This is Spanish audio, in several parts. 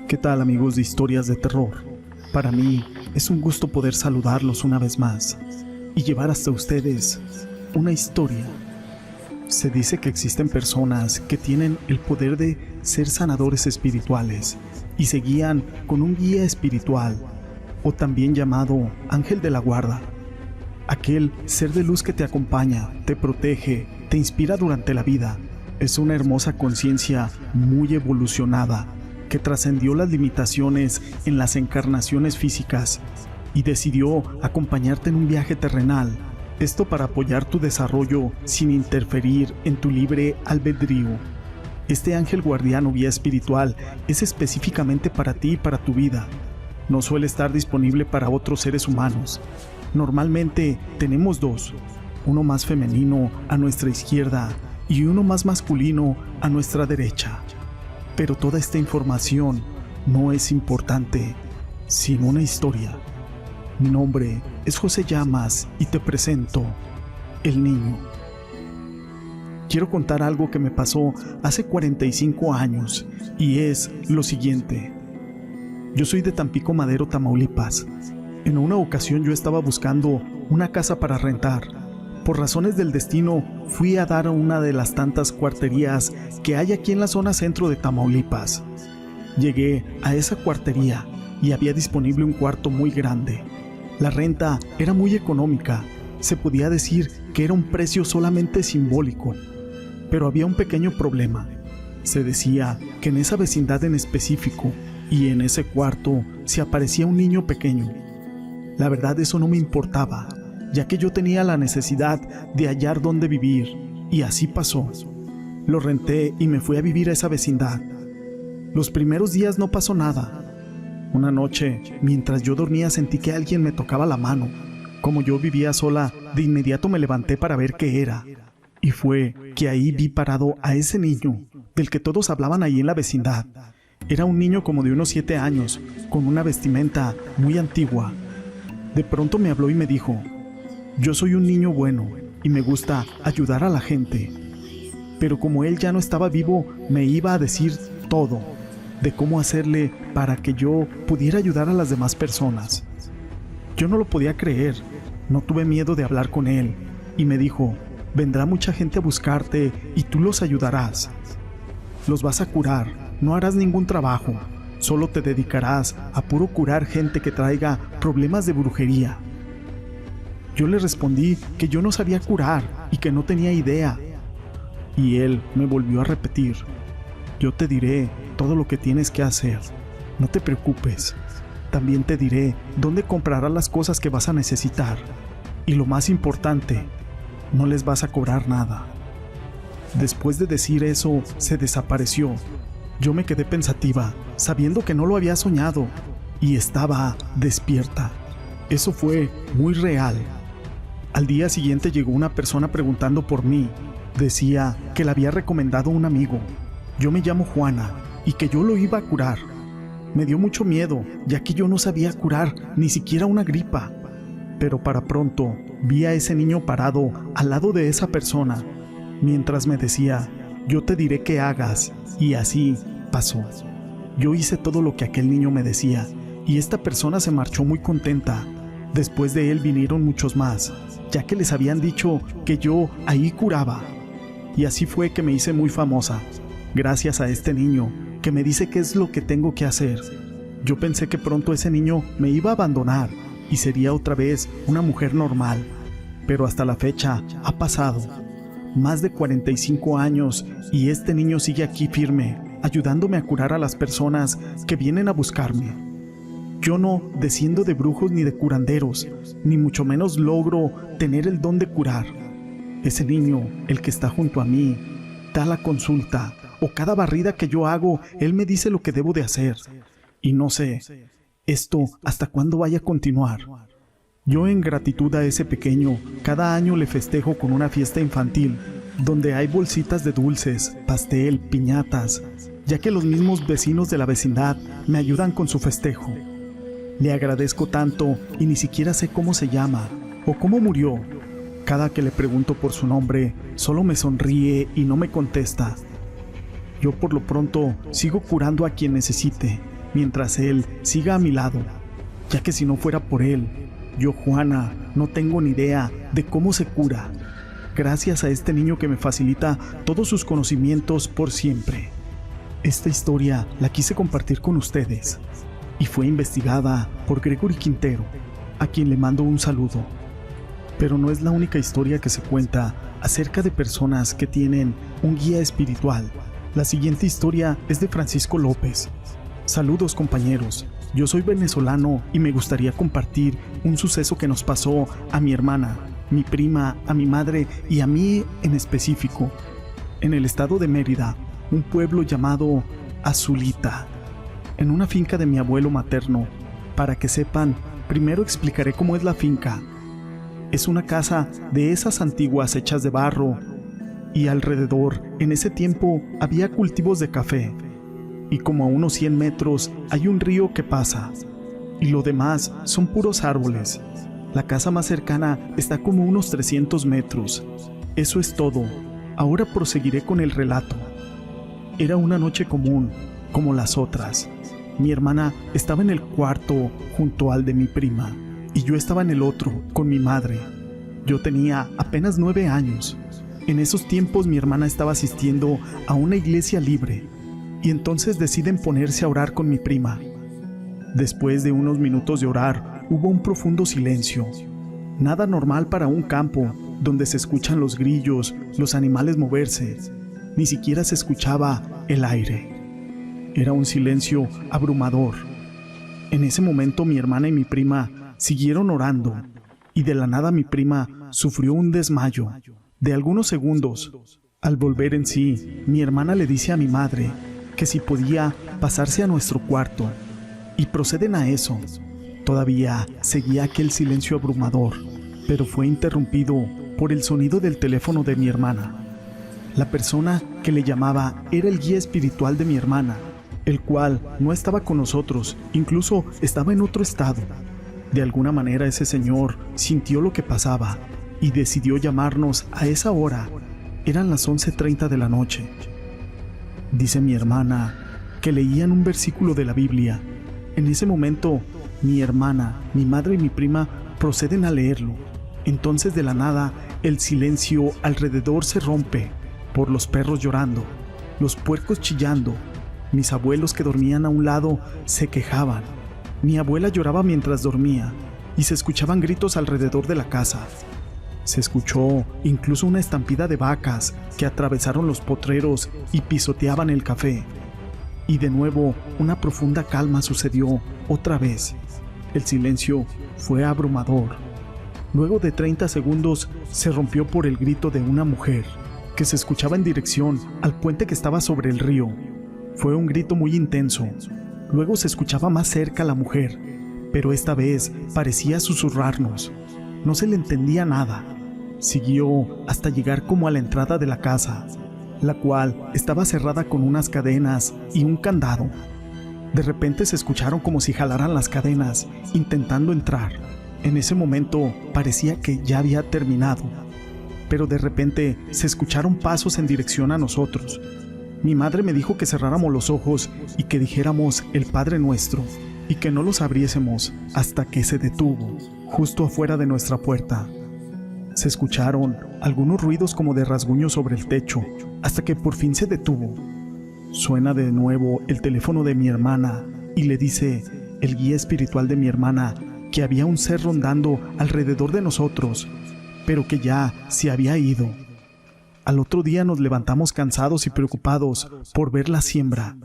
¿Qué tal, amigos de Historias de Terror? Para mí es un gusto poder saludarlos una vez más y llevar hasta ustedes una historia. Se dice que existen personas que tienen el poder de ser sanadores espirituales y se guían con un guía espiritual, o también llamado ángel de la guarda. Aquel ser de luz que te acompaña, te protege, te inspira durante la vida. Es una hermosa conciencia muy evolucionada que trascendió las limitaciones en las encarnaciones físicas y decidió acompañarte en un viaje terrenal. Esto para apoyar tu desarrollo sin interferir en tu libre albedrío. Este ángel guardián o guía espiritual es específicamente para ti y para tu vida. No suele estar disponible para otros seres humanos. Normalmente tenemos dos, uno más femenino a nuestra izquierda y uno más masculino a nuestra derecha. Pero toda esta información no es importante, sino una historia. Mi nombre es José Llamas y te presento El Niño. Quiero contar algo que me pasó hace 45 años y es lo siguiente. Yo soy de Tampico Madero, Tamaulipas. En una ocasión yo estaba buscando una casa para rentar. Por razones del destino, fui a dar a una de las tantas cuarterías que hay aquí en la zona centro de Tamaulipas. Llegué a esa cuartería y había disponible un cuarto muy grande. La renta era muy económica, se podía decir que era un precio solamente simbólico. Pero había un pequeño problema. Se decía que en esa vecindad en específico y en ese cuarto se aparecía un niño pequeño. La verdad, eso no me importaba, ya que yo tenía la necesidad de hallar dónde vivir, y así pasó. Lo renté y me fui a vivir a esa vecindad. Los primeros días no pasó nada. Una noche, mientras yo dormía, sentí que alguien me tocaba la mano. Como yo vivía sola, de inmediato me levanté para ver qué era. Y fue que ahí vi parado a ese niño, del que todos hablaban ahí en la vecindad. Era un niño como de unos 7 años, con una vestimenta muy antigua. De pronto me habló y me dijo: yo soy un niño bueno y me gusta ayudar a la gente. Pero como él ya no estaba vivo, me iba a decir todo, de cómo hacerle para que yo pudiera ayudar a las demás personas. Yo no lo podía creer, no tuve miedo de hablar con él, y me dijo: vendrá mucha gente a buscarte y tú los ayudarás. Los vas a curar, no harás ningún trabajo, solo te dedicarás a puro curar gente que traiga problemas de brujería. Yo le respondí que yo no sabía curar y que no tenía idea. Y él me volvió a repetir: yo te diré todo lo que tienes que hacer, no te preocupes. También te diré dónde comprarás las cosas que vas a necesitar. Y lo más importante, no les vas a cobrar nada. Después de decir eso, se desapareció. Yo me quedé pensativa, sabiendo que no lo había soñado, y estaba despierta. Eso fue muy real. Al día siguiente llegó una persona preguntando por mí. Decía que la había recomendado un amigo. Yo me llamo Juana y que yo lo iba a curar. Me dio mucho miedo, ya que yo no sabía curar ni siquiera una gripa. Pero para pronto vi a ese niño parado al lado de esa persona, mientras me decía: yo te diré qué hagas, y así pasó. Yo hice todo lo que aquel niño me decía, y esta persona se marchó muy contenta. Después de él vinieron muchos más, ya que les habían dicho que yo ahí curaba. Y así fue que me hice muy famosa, gracias a este niño, que me dice qué es lo que tengo que hacer. Yo pensé que pronto ese niño me iba a abandonar, y sería otra vez una mujer normal. Pero hasta la fecha ha pasado más de 45 años y este niño sigue aquí firme, ayudándome a curar a las personas que vienen a buscarme. Yo no desciendo de brujos ni de curanderos, ni mucho menos logro tener el don de curar. Ese niño, el que está junto a mí, da la consulta, o cada barrida que yo hago, él me dice lo que debo de hacer. Y no sé esto hasta cuándo vaya a continuar. Yo, en gratitud a ese pequeño, cada año le festejo con una fiesta infantil, donde hay bolsitas de dulces, pastel, piñatas, ya que los mismos vecinos de la vecindad me ayudan con su festejo. Le agradezco tanto y ni siquiera sé cómo se llama o cómo murió. Cada que le pregunto por su nombre, solo me sonríe y no me contesta. Yo por lo pronto sigo curando a quien necesite, mientras Él siga a mi lado, ya que si no fuera por Él, yo, Juana, no tengo ni idea de cómo se cura. Gracias a este niño que me facilita todos sus conocimientos por siempre. Esta historia la quise compartir con ustedes y fue investigada por Gregory Quintero, a quien le mando un saludo. Pero no es la única historia que se cuenta acerca de personas que tienen un guía espiritual. La siguiente historia es de Francisco López. Saludos, compañeros. Yo soy venezolano y me gustaría compartir un suceso que nos pasó a mi hermana, mi prima, a mi madre y a mí en específico, en el estado de Mérida, un pueblo llamado Azulita, en una finca de mi abuelo materno. Para que sepan, primero explicaré cómo es la finca. Es una casa de esas antiguas hechas de barro, y alrededor, en ese tiempo, había cultivos de café, y como a unos 100 metros hay un río que pasa, y lo demás son puros árboles. La casa más cercana está como unos 300 metros. Eso es todo. Ahora proseguiré con el relato. Era una noche común, como las otras. Mi hermana estaba en el cuarto junto al de mi prima, y yo estaba en el otro, con mi madre. Yo tenía apenas 9 años. En esos tiempos mi hermana estaba asistiendo a una iglesia libre, y entonces deciden ponerse a orar con mi prima. Después de unos minutos de orar, hubo un profundo silencio. Nada normal para un campo donde se escuchan los grillos, los animales moverse. Ni siquiera se escuchaba el aire. Era un silencio abrumador. En ese momento mi hermana y mi prima siguieron orando, y de la nada mi prima sufrió un desmayo de algunos segundos. Al volver en sí, mi hermana le dice a mi madre que si podía pasarse a nuestro cuarto, y proceden a eso. Todavía seguía aquel silencio abrumador, pero fue interrumpido por el sonido del teléfono de mi hermana. La persona que le llamaba era el guía espiritual de mi hermana, el cual no estaba con nosotros, incluso estaba en otro estado. De alguna manera ese señor sintió lo que pasaba y decidió llamarnos a esa hora. Eran las 11:30 de la noche. Dice mi hermana que leían un versículo de la Biblia. En ese momento, mi hermana, mi madre y mi prima proceden a leerlo. Entonces de la nada, el silencio alrededor se rompe por los perros llorando, los puercos chillando. Mis abuelos que dormían a un lado se quejaban. Mi abuela lloraba mientras dormía y se escuchaban gritos alrededor de la casa. Se escuchó incluso una estampida de vacas que atravesaron los potreros y pisoteaban el café. Y de nuevo, una profunda calma sucedió otra vez. El silencio fue abrumador. Luego de 30 segundos, se rompió por el grito de una mujer que se escuchaba en dirección al puente que estaba sobre el río. Fue un grito muy intenso. Luego se escuchaba más cerca la mujer, pero esta vez parecía susurrarnos. No se le entendía nada. Siguió hasta llegar como a la entrada de la casa, la cual estaba cerrada con unas cadenas y un candado. De repente se escucharon como si jalaran las cadenas, intentando entrar. En ese momento parecía que ya había terminado, pero de repente se escucharon pasos en dirección a nosotros. Mi madre me dijo que cerráramos los ojos y que dijéramos el Padre Nuestro, y que no los abriésemos hasta que se detuvo, justo afuera de nuestra puerta. Se escucharon algunos ruidos como de rasguños sobre el techo, hasta que por fin se detuvo. Suena de nuevo el teléfono de mi hermana y le dice el guía espiritual de mi hermana que había un ser rondando alrededor de nosotros, pero que ya se había ido. Al otro día nos levantamos cansados y preocupados por ver la siembra,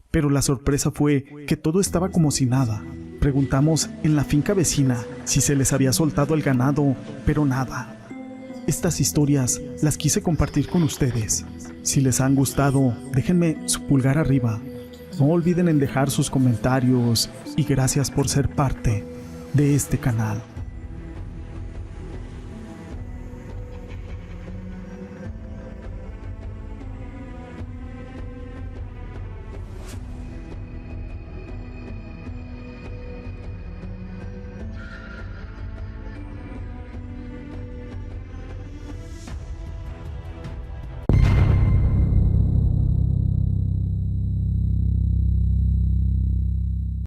pero la sorpresa fue que todo estaba como si nada. Preguntamos en la finca vecina si se les había soltado el ganado, pero nada. Estas historias las quise compartir con ustedes. Si les han gustado, déjenme su pulgar arriba. No olviden en dejar sus comentarios y gracias por ser parte de este canal.